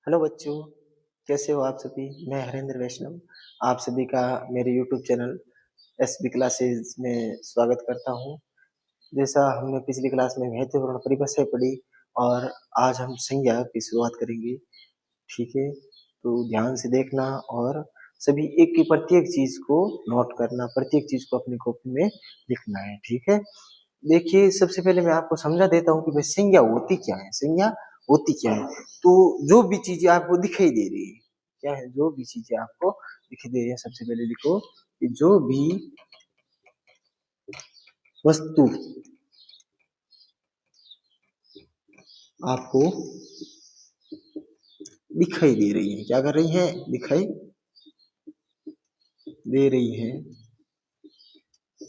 Hello बच्चों, कैसे हो आप सभी। मैं हरेंद्र वैष्णव आप सभी का मेरे यूट्यूब चैनल एसबी क्लासेस में स्वागत करता हूं। जैसा हमने पिछली क्लास में महत्वपूर्ण परिभाषाएं पढ़ी और आज हम संज्ञा की शुरुआत करेंगे। ठीक है, तो ध्यान से देखना और सभी एक की प्रत्येक चीज को नोट करना, प्रत्येक चीज को अपनी कॉपी में लिखना है। ठीक है, देखिए सबसे पहले मैं आपको समझा देता हूँ कि भाई संज्ञा होती क्या है। संज्ञा होती क्या है, तो जो भी चीजें आपको दिखाई दे रही है, क्या है, जो भी चीजें आपको दिखाई दे रही है, सबसे पहले लिखो कि जो भी वस्तु आपको दिखाई दे रही है, क्या कर रही है, दिखाई दे रही है,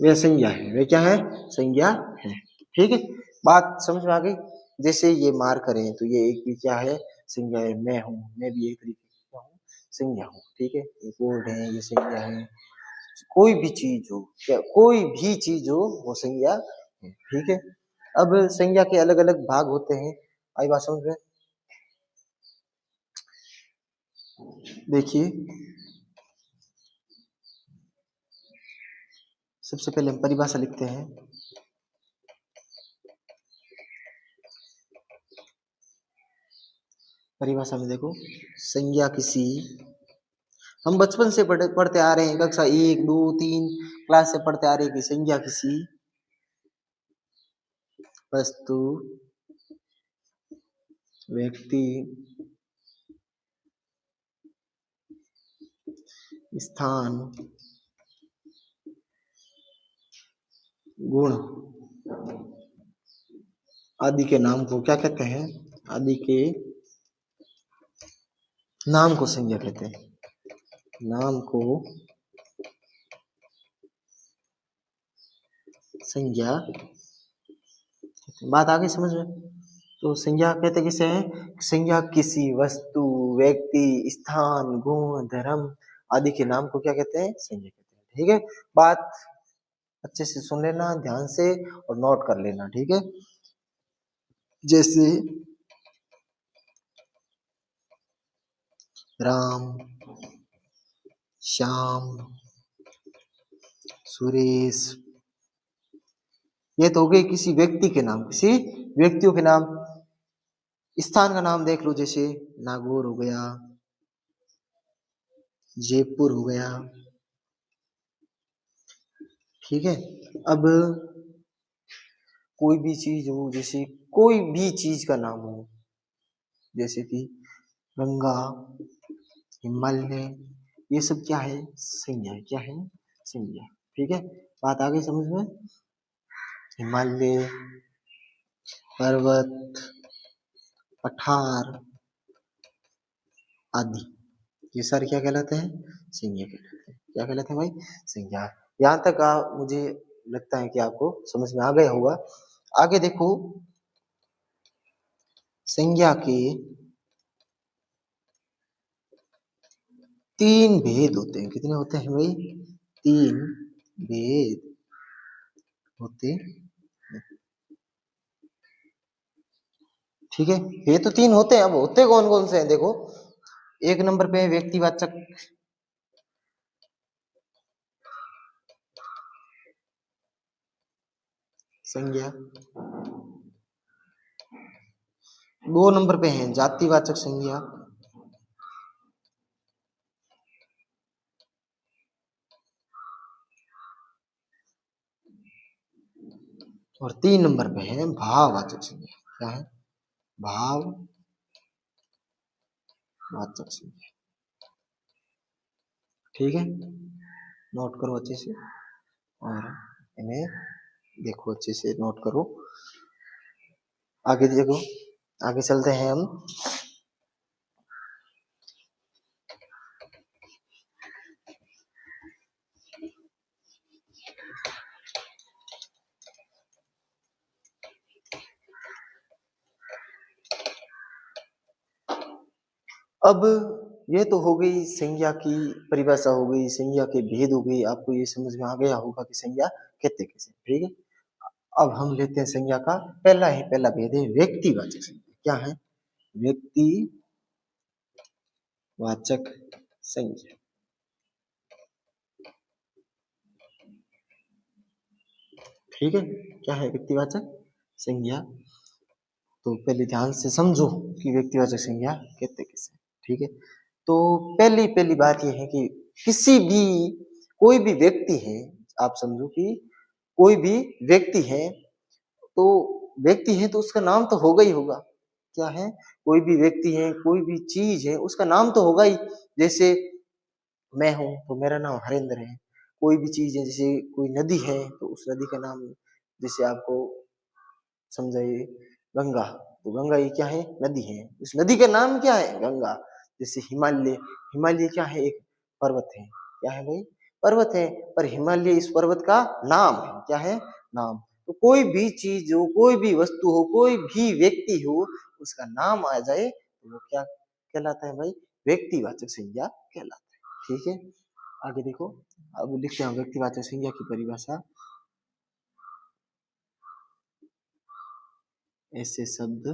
वह संज्ञा है। वह क्या है, संज्ञा है। ठीक है, बात समझ में आ गई। जैसे ये मार्कर है तो ये एक भी क्या है, संज्ञा है। मैं हूँ, मैं भी एक तरीके का हूँ, संज्ञा हूँ। ठीक है, ये बोर्ड है, ये संज्ञा है। कोई भी चीज हो, क्या कोई भी चीज हो, वो संज्ञा है। ठीक है, अब संज्ञा के अलग अलग भाग होते हैं। आई बात समझ में। देखिए सबसे पहले हम परिभाषा लिखते हैं। परिभाषा में देखो, संज्ञा किसी, हम बचपन से पढ़ते आ रहे हैं, कक्षा 1, 2, 3 क्लास से पढ़ते आ रहे हैं कि संज्ञा किसी वस्तु, व्यक्ति, स्थान, गुण आदि के नाम को क्या कहते हैं, आदि के नाम को संज्ञा कहते हैं। नाम को संज्ञा, बात आ गई समझ में। तो संज्ञा कहते किसे हैं, संज्ञा किसी वस्तु, व्यक्ति, स्थान, गुण, धर्म आदि के नाम को क्या कहते हैं, संज्ञा कहते हैं। ठीक है, बात अच्छे से सुन लेना, ध्यान से और नोट कर लेना। ठीक है, जैसे राम, श्याम, सुरेश, ये तो हो गए किसी व्यक्ति के नाम, किसी व्यक्तियों के नाम। स्थान का नाम देख लो, जैसे नागौर हो गया, जयपुर हो गया। ठीक है, अब कोई भी चीज हो, जैसे कोई भी चीज का नाम हो, जैसे कि गंगा, हिमालय, ये सब क्या है, संज्ञा है। क्या है, संज्ञा। ठीक है, बात आ गई समझ में। हिमालय, पर्वत, पठार आदि, ये सारे क्या कहलाते हैं, संज्ञा कहलाते हैं। क्या कहलाते हैं भाई, संज्ञा। यहाँ तक मुझे लगता है कि आपको समझ में आ गया होगा। आगे देखो, संज्ञा के 3 भेद होते हैं। कितने होते हैं भाई, 3 भेद होते हैं। ठीक है, ये तो 3 होते हैं। अब होते कौन कौन से हैं, देखो। एक नंबर पे व्यक्तिवाचक संज्ञा, 2 नंबर पे है जातिवाचक संज्ञा, और 3 नंबर पे है भाववाचक संज्ञा। क्या है, भाववाचक संज्ञा। ठीक है, नोट करो अच्छे से और इन्हें देखो, अच्छे से नोट करो। आगे देखो, आगे चलते हैं हम। अब ये तो हो गई संज्ञा की परिभाषा, हो गई संज्ञा के भेद, हो गई। आपको ये समझ में आ गया होगा कि संज्ञा कहते कैसे। ठीक है, अब हम लेते हैं संज्ञा का पहला भेद है व्यक्तिवाचक संज्ञा। क्या है, व्यक्तिवाचक वाचक संज्ञा। ठीक है, क्या है व्यक्तिवाचक संज्ञा। तो पहले ध्यान से समझो कि व्यक्तिवाचक संज्ञा कहते किसे। ठीक है, तो पहली पहली बात यह है कि किसी भी कोई भी व्यक्ति है, आप समझो कि कोई भी व्यक्ति है, तो व्यक्ति है तो उसका नाम तो होगा ही होगा। क्या है, कोई भी व्यक्ति है, कोई भी चीज है, उसका नाम तो होगा ही। जैसे मैं हूं तो मेरा नाम हरेंद्र है। कोई भी चीज है, जैसे कोई नदी है तो उस नदी का नाम, जैसे आपको समझाइए गंगा, तो गंगा ये क्या है, नदी है, उस नदी का नाम क्या है, गंगा। जैसे हिमालय, हिमालय क्या है, एक पर्वत है। क्या है भाई, पर्वत है, पर हिमालय इस पर्वत का नाम है। क्या है, नाम। तो कोई भी चीज हो, कोई भी वस्तु हो, कोई भी व्यक्ति हो, उसका नाम आ जाए तो वो क्या कहलाता है भाई, व्यक्तिवाचक संज्ञा कहलाता है। ठीक है, आगे देखो, अब लिखते हैं व्यक्तिवाचक संज्ञा की परिभाषा। ऐसे शब्द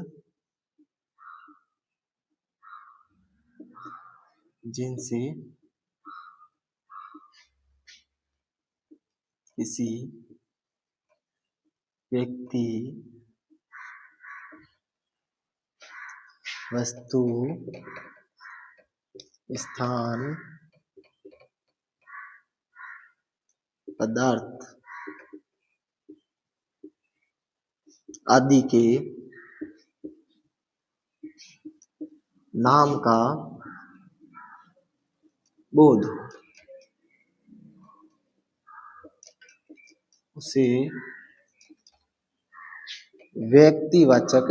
जिनसे किसी व्यक्ति, वस्तु, स्थान, पदार्थ आदि के नाम का बोध उसे व्यक्तिवाचक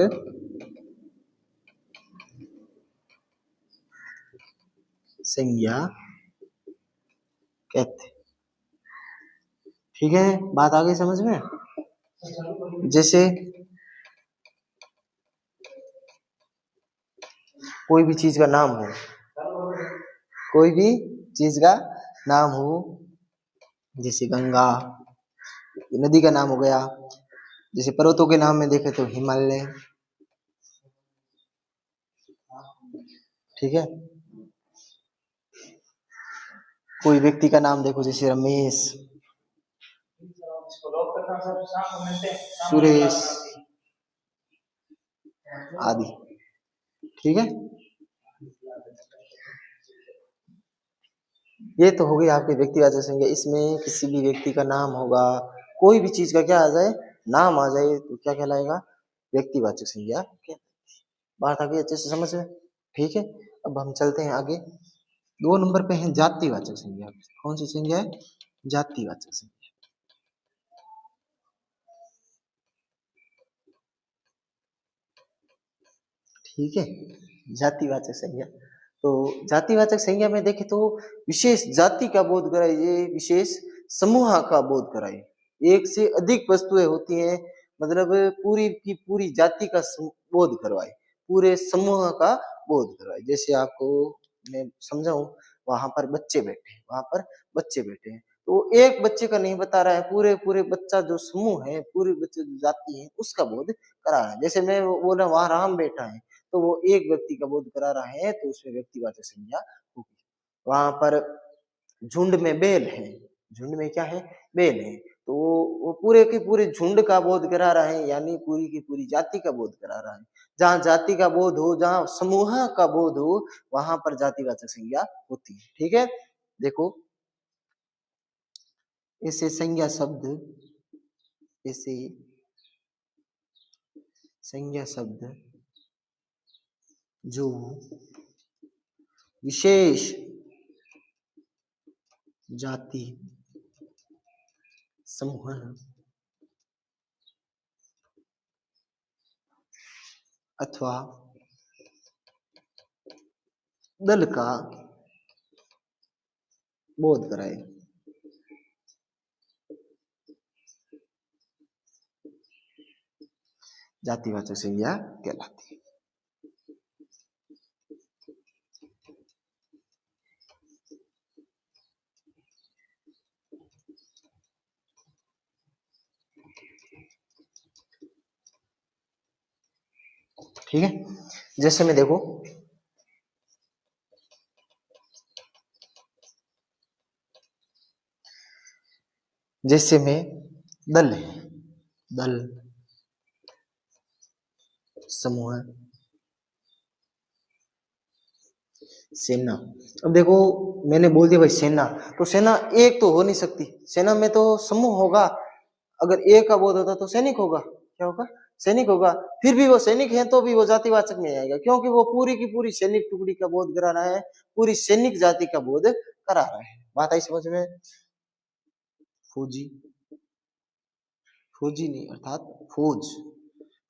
संज्ञा कहते। ठीक है, बात आ गई समझ में। जैसे कोई भी चीज का नाम हो, कोई भी चीज का नाम हो, जैसे गंगा नदी का नाम हो गया। जैसे पर्वतों के नाम में देखे तो हिमालय। ठीक है, कोई व्यक्ति का नाम देखो, जैसे रमेश, सुरेश आदि। ठीक है, ये तो हो गई आपके व्यक्तिवाचक संज्ञा। इसमें किसी भी व्यक्ति का नाम होगा, कोई भी चीज का क्या आ जाए, नाम आ जाए, तो क्या कहलाएगा, व्यक्तिवाचक संज्ञा। बात आ गई अच्छे से समझ में। ठीक है, अब हम चलते हैं आगे। 2 नंबर पे है जातिवाचक संज्ञा। कौन सी संज्ञा है, जातिवाचक संज्ञा। ठीक है, जातिवाचक संज्ञा। तो जातिवाचक संज्ञा में देखें तो विशेष जाति का बोध कराए, ये विशेष समूह का बोध कराए। एक से अधिक वस्तुएं होती हैं, मतलब पूरी की पूरी जाति का बोध करवाए, पूरे समूह का बोध करवाए। जैसे आपको मैं समझाऊं, वहां पर बच्चे बैठे हैं, वहां पर बच्चे बैठे हैं, तो एक बच्चे का नहीं बता रहा है, पूरे पूरे बच्चा जो समूह है, पूरे बच्चे जो जाति है, उसका बोध करा रहा है। जैसे मैं बोला वहां राम बैठा है, तो वो एक व्यक्ति का बोध करा रहा है, तो उसमें व्यक्तिवाचक संज्ञा होगी। वहां पर झुंड में बैल है, झुंड में क्या है, बैल है, तो वो पूरे के पूरे झुंड का बोध करा रहा है, यानी पूरी की पूरी जाति का बोध करा रहा है। जहां जाति का बोध हो, जहां समूह का बोध हो, वहां पर जातिवाचक संज्ञा होती है। ठीक है, देखो ऐसे संज्ञा शब्द, ऐसे संज्ञा शब्द जो विशेष जाति, समूह अथवा दल का बोध कराए, जातिवाचक संज्ञा कहलाती है। ठीक है, जैसे में देखो जैसे में दल है, दल, समूह, सेना। अब देखो मैंने बोल दिया भाई सेना, तो सेना एक तो हो नहीं सकती, सेना में तो समूह होगा। अगर एक का बोध होता तो सैनिक होगा, क्या होगा, सैनिक होगा। फिर भी वो सैनिक है तो भी वो जातिवाचक में आएगा, क्योंकि वो पूरी की पूरी सैनिक टुकड़ी का बोध करा रहा है, पूरी सैनिक जाति का बोध करा रहा है। बात आई समझ में। फौजी, फौजी नहीं अर्थात फौज,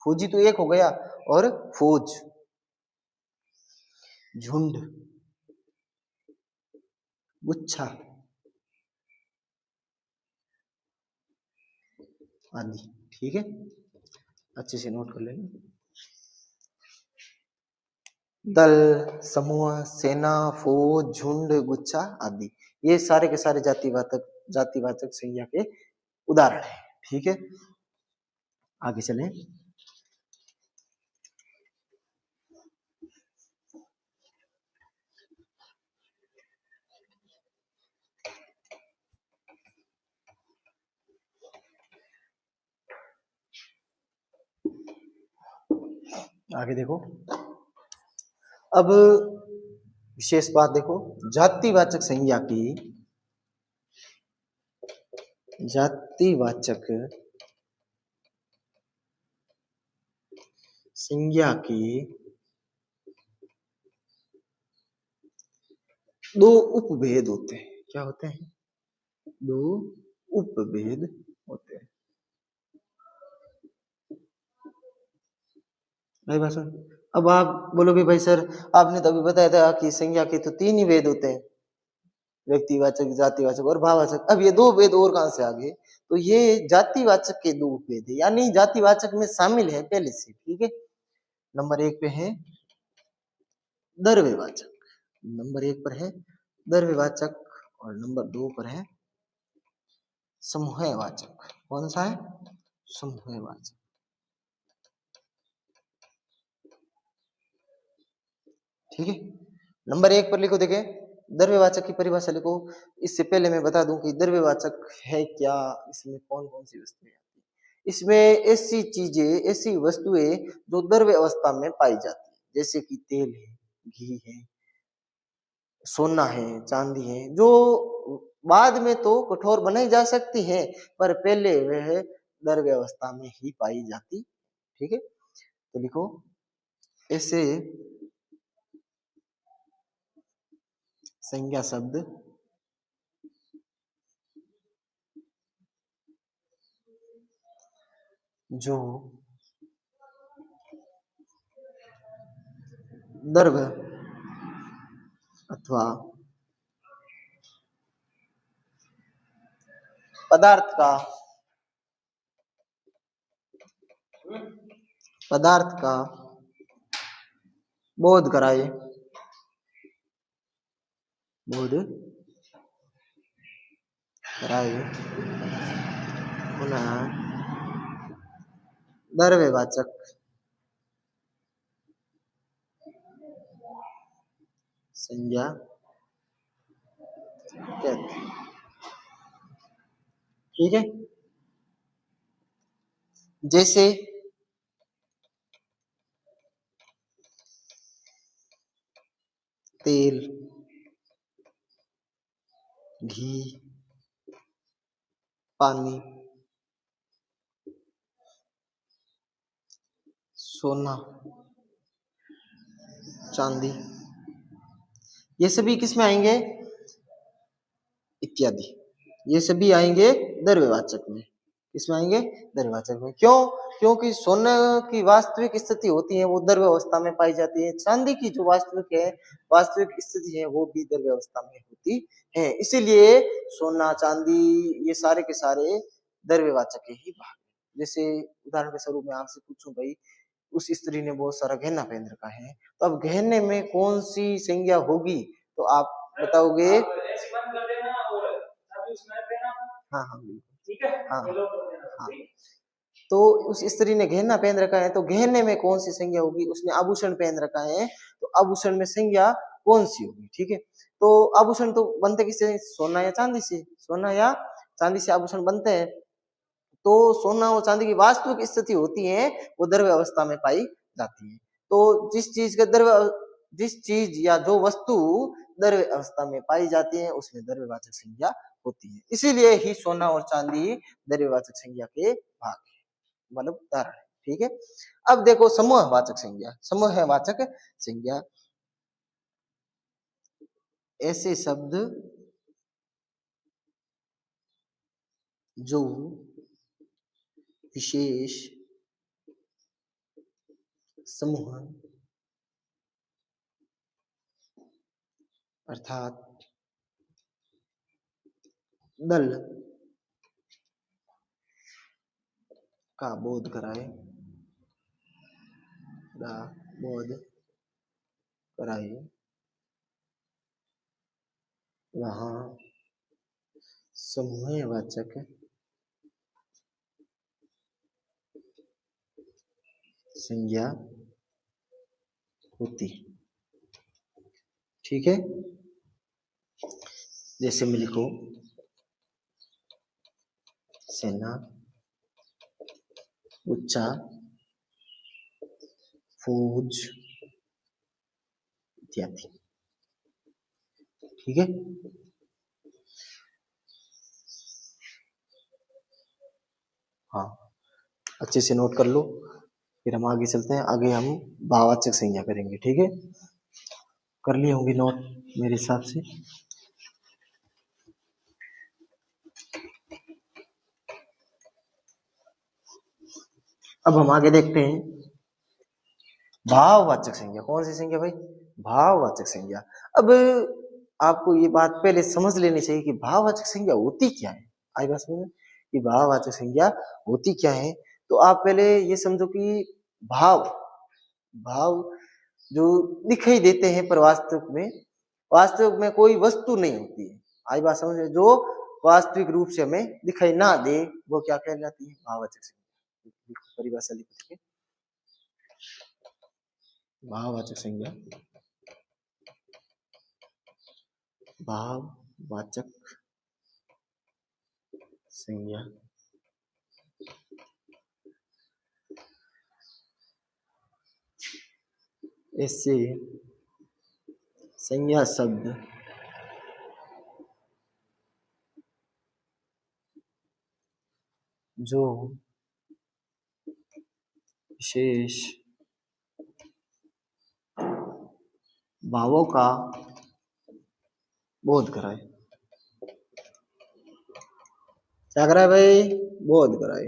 फौजी तो एक हो गया, और फौज, झुंड, गुच्छा आदि। ठीक है, अच्छे से नोट कर लेना। दल, समूह, सेना, फौज, झुंड, गुच्छा आदि, ये सारे के सारे जातिवाचक संज्ञा के उदाहरण है। ठीक है, आगे चलें। आगे देखो, अब विशेष बात देखो, जातिवाचक संज्ञा की, जातिवाचक संज्ञा की दो उपभेद होते हैं। क्या होते हैं? दो उपभेद होते हैं। भाई बात सुन। अब आप बोलोगे भाई सर आपने तो अभी बताया था कि संज्ञा के तो तीन ही भेद होते हैं, व्यक्तिवाचक, जातिवाचक और भाववाचक। अब ये दो भेद और कहां से आ गए? तो ये जातिवाचक के दो भेद है, यानी जातिवाचक में शामिल है पहले से। ठीक है, नंबर एक पे है द्रव्यवाचक, नंबर एक पर है द्रव्यवाचक, और नंबर दो पर है समूहवाचक। कौन सा है? समूहवाचक। ठीक है, नंबर एक पर लिखो, देखे द्रव्यवाचक की परिभाषा लिखो। इससे पहले मैं बता दूं कि द्रव्यवाचक है क्या, इसमें कौन कौन सी वस्तुएं आती है। इसमें ऐसी चीजें, ऐसी वस्तुएं जो द्रव्य अवस्था में पाई जाती है, जैसे कि तेल है, घी है, सोना है, चांदी है, जो बाद में तो कठोर बनाई जा सकती है, पर पहले वह द्रव्य अवस्था में ही पाई जाती। ठीक है, तो लिखो ऐसे संज्ञा शब्द जो द्रव्य अथवा पदार्थ का, पदार्थ का बोध कराए, बोध कराए, पुनः द्रव्यवाचक संज्ञा कहते हैं। ठीक है, जैसे तेल, घी, पानी, सोना, चांदी, ये सभी किसमें आएंगे? इत्यादि, ये सभी आएंगे द्रव्यवाचक में। किसमें आएंगे? द्रव्यवाचक में। क्यों? क्योंकि सोने की वास्तविक स्थिति होती है वो द्रव्य अवस्था में पाई जाती है, चांदी की जो वास्तविक है, वास्तविक स्थिति है, वो भी द्रव्य अवस्था में होती है। इसीलिए सोना, चांदी, ये सारे के सारे द्रव्यवाचक के ही भाग। जैसे उदाहरण के स्वरूप में आपसे पूछूं भाई, उस स्त्री ने बहुत सारा गहना पहन रखा है, तो अब गहने में कौन सी संज्ञा होगी? तो आप बताओगे। हाँ हाँ बिल्कुल, ठीक है, हाँ हाँ। तो उस स्त्री ने गहना पहन रखा है, तो गहने में कौन सी संज्ञा होगी? उसने आभूषण पहन रखा है, तो आभूषण में संज्ञा कौन सी होगी? ठीक है, तो आभूषण तो बनते किससे? सोना या चांदी से, सोना या चांदी से आभूषण बनते हैं, तो सोना और चांदी की वास्तविक स्थिति होती है वो द्रव्य अवस्था में पाई जाती है। तो जिस चीज या जो वस्तु द्रव्य अवस्था में पाई जाती है उसमें द्रव्यवाचक संज्ञा होती है। इसीलिए ही सोना और चांदी द्रव्यवाचक संज्ञा के भाग है, मतलब उदाहरण है। ठीक है, अब देखो समूहवाचक संज्ञा। समूहवाचक संज्ञा ऐसे शब्द जो विशेष समूह अर्थात दल का बोध कराए, वहाँ समूहवाचक संज्ञा होती। ठीक है, जैसे में लिखो सेना, उच्चा, फौज इत्यादि। ठीक है, हाँ अच्छे से नोट कर लो, फिर हम आगे चलते हैं। आगे हम भाववाचक संज्ञा करेंगे। ठीक है, कर लिए होंगे नोट मेरे हिसाब से। अब हम आगे देखते हैं भाववाचक संज्ञा। कौन सी संज्ञा भाई? भाववाचक संज्ञा। अब आपको ये बात पहले समझ लेनी चाहिए कि भाववाचक संज्ञा होती क्या है। आई बात समझ में कि भाववाचक संज्ञा होती क्या है? तो आप पहले ये समझो कि भाव भाव जो दिखाई देते हैं पर वास्तविक में कोई वस्तु नहीं होती है। आई बात समझ में? जो वास्तविक रूप से हमें दिखाई ना दे वो क्या कहलाती है? भाववाचक संज्ञा। परिभाषा लिखो। भाववाचक संज्ञा, भाववाचक संज्ञा ऐसे संज्ञा शब्द जो विशेष भावों का बोध कराए। क्या कराए भाई? बोध कराए।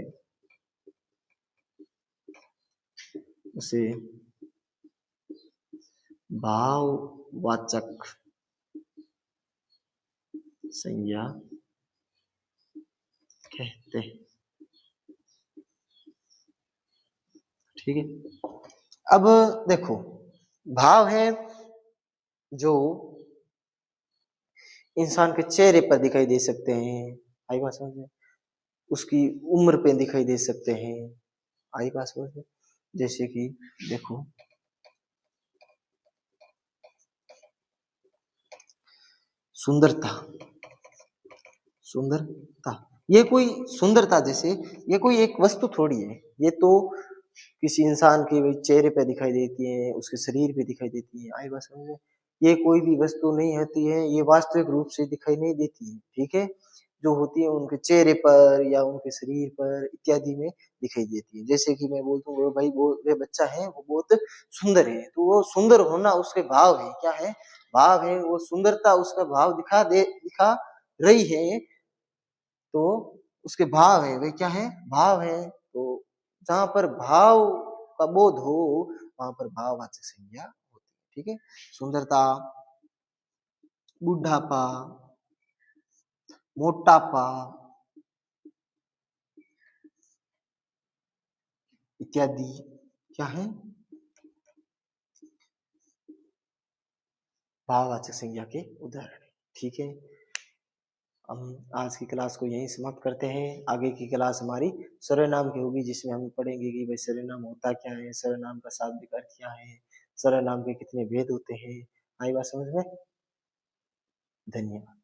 उसे भाववाचक संज्ञा कहते हैं। ठीक है, अब देखो भाव है जो इंसान के चेहरे पर दिखाई दे सकते हैं। आई बात समझ में? उसकी उम्र पे दिखाई दे सकते हैं। आई बात समझ में? जैसे कि देखो सुंदरता, सुंदरता ये कोई सुंदरता, जैसे ये कोई एक वस्तु थोड़ी है, ये तो किसी इंसान के चेहरे पे दिखाई देती है, उसके शरीर पे दिखाई देती है। आई बात समझ में? ये कोई भी वस्तु नहीं होती है, ये वास्तविक रूप से दिखाई नहीं देती है। ठीक है, जो होती है उनके चेहरे पर या उनके शरीर पर इत्यादि में दिखाई देती है। जैसे कि मैं बोलता हूँ वो भाई वो बच्चा है वो बहुत सुंदर है, तो वो सुंदर होना उसके भाव है। क्या है? भाव है। वो सुंदरता उसका भाव दिखा रही है, तो उसके भाव है। वे क्या है? भाव है। तो जहां पर भाव का बोध हो वहां पर भाववाचक संज्ञा होती है। ठीक है, सुंदरता, बुढ़ापा, मोटापा इत्यादि क्या है? भाववाचक संज्ञा के उदाहरण है। ठीक है, हम आज की क्लास को यहीं समाप्त करते हैं। आगे की क्लास हमारी सर्वनाम की होगी, जिसमें हम पढ़ेंगे कि भाई सर्वनाम होता क्या है, सर्वनाम का शाब्दिक अर्थ क्या है, सर्वनाम के कितने भेद होते हैं। आई बात समझ में? धन्यवाद।